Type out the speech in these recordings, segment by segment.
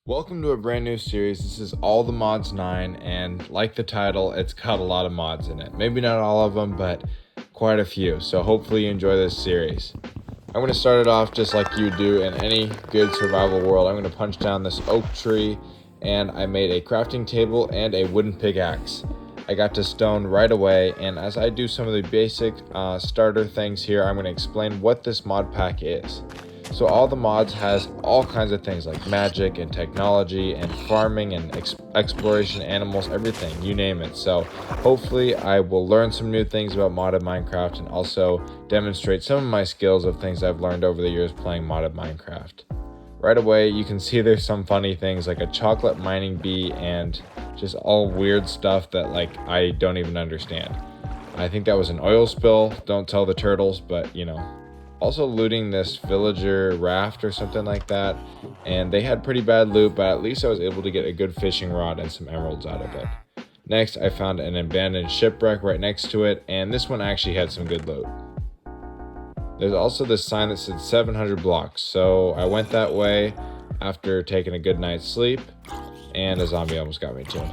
Welcome to a brand new series. This is All the Mods 9, and like the title, it's got a lot of mods in it. Maybe not all of them, but quite a few. So hopefully you enjoy this series. I'm going to start it off just like you do in any good survival world. I'm going to punch down this oak tree, and I made a crafting table and a wooden pickaxe. I got to stone right away, and as I do some of the basic starter things here, I'm going to explain what this mod pack is. So all the mods has all kinds of things like magic and technology and farming and exploration, animals, everything, you name it. So hopefully I will learn some new things about modded Minecraft and also demonstrate some of my skills of things I've learned over the years playing modded Minecraft. Right away you can see there's some funny things like a chocolate mining bee and just all weird stuff that I don't even understand. I think that was an oil spill, don't tell the turtles, but you know. Also looting this villager raft or something like that, and they had pretty bad loot, but at least I was able to get a good fishing rod and some emeralds out of it. Next, I found an abandoned shipwreck right next to it, and this one actually had some good loot. There's also this sign that said 700 blocks, so I went that way after taking a good night's sleep, and a zombie almost got me too.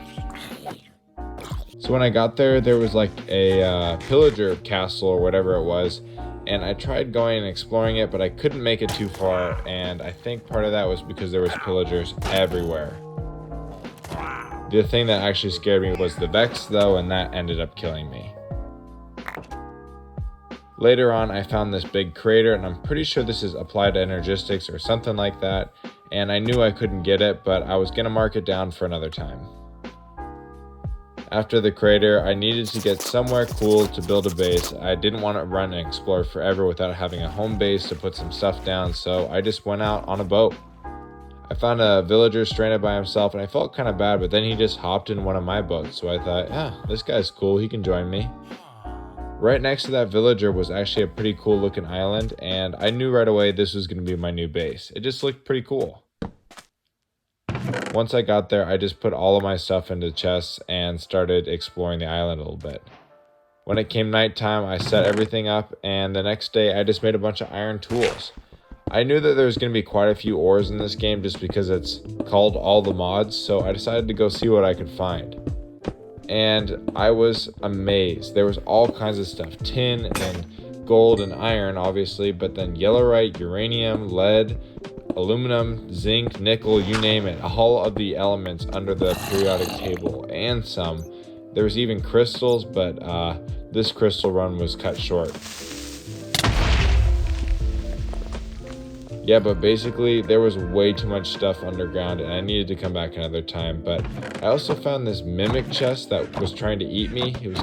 So when I got there, there was like a pillager castle or whatever it was, and I tried going and exploring it, but I couldn't make it too far, and I think part of that was because there was pillagers everywhere. The thing that actually scared me was the Vex though, and that ended up killing me. Later on, I found this big crater, and I'm pretty sure this is applied energistics or something like that, and I knew I couldn't get it, but I was gonna mark it down for another time. After the crater, I needed to get somewhere cool to build a base. I didn't want to run and explore forever without having a home base to put some stuff down, so I just went out on a boat. I found a villager stranded by himself, and I felt kind of bad, but then he just hopped in one of my boats, so I thought, yeah, this guy's cool, he can join me. Right next to that villager was actually a pretty cool looking island, and I knew right away this was going to be my new base. It just looked pretty cool. Once I got there, I just put all of my stuff into chests and started exploring the island a little bit. When it came nighttime, I set everything up, and the next day I just made a bunch of iron tools. I knew that there was going to be quite a few ores in this game just because it's called All the Mods, so I decided to go see what I could find. And I was amazed. There was all kinds of stuff, tin and gold and iron obviously, but then yellowite, uranium, lead, aluminum, zinc, nickel, you name it, all of the elements under the periodic table, and some. There was even crystals, but this crystal run was cut short. Yeah, but basically there was way too much stuff underground and I needed to come back another time, but I also found this mimic chest that was trying to eat me. It was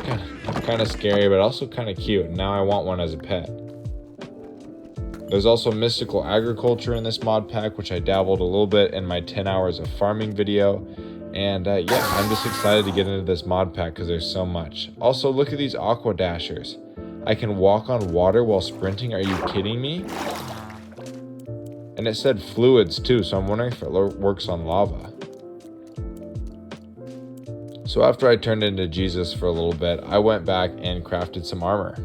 kind of scary, but also kind of cute, and now I want one as a pet. There's also mystical agriculture in this mod pack, which I dabbled a little bit in my 10 hours of farming video. And yeah, I'm just excited to get into this mod pack because there's so much. Also, look at these aqua dashers. I can walk on water while sprinting. Are you kidding me? And it said fluids too, so I'm wondering if it works on lava. So after I turned into Jesus for a little bit, I went back and crafted some armor.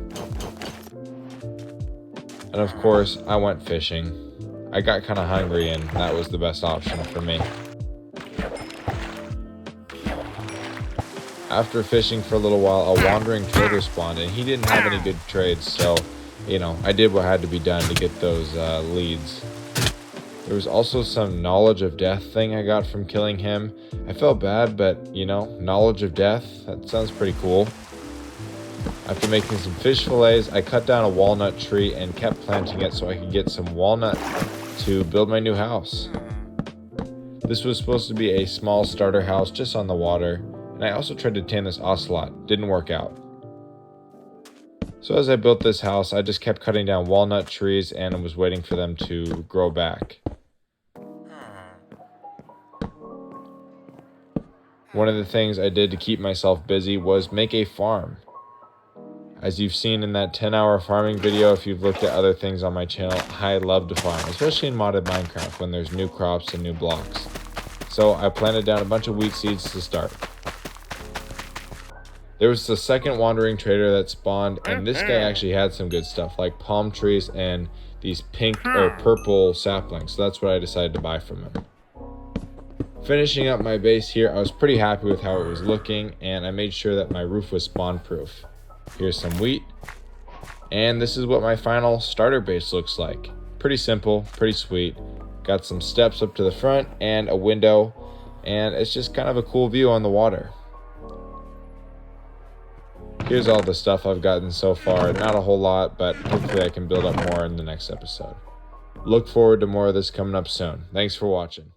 And of course, I went fishing. I got kind of hungry, and that was the best option for me. After fishing for a little while, a wandering trader spawned, and he didn't have any good trades, so, you know, I did what had to be done to get those leads. There was also some knowledge of death thing I got from killing him. I felt bad, but, you know, knowledge of death, that sounds pretty cool. After making some fish fillets, I cut down a walnut tree and kept planting it so I could get some walnut to build my new house. This was supposed to be a small starter house just on the water, and I also tried to tame this ocelot. Didn't work out. So as I built this house, I just kept cutting down walnut trees and was waiting for them to grow back. One of the things I did to keep myself busy was make a farm. As you've seen in that 10-hour farming video, if you've looked at other things on my channel, I love to farm, especially in modded Minecraft when there's new crops and new blocks. So I planted down a bunch of wheat seeds to start. There was the second wandering trader that spawned, and this guy actually had some good stuff like palm trees and these pink or purple saplings, so that's what I decided to buy from him. Finishing up my base here, I was pretty happy with how it was looking, and I made sure that my roof was spawn proof. Here's some wheat, and this is what my final starter base looks like. Pretty simple, pretty sweet. Got some steps up to the front and a window, and it's just kind of a cool view on the water. Here's all the stuff I've gotten so far. Not a whole lot, but hopefully I can build up more in the next episode. Look forward to more of this coming up soon. Thanks for watching.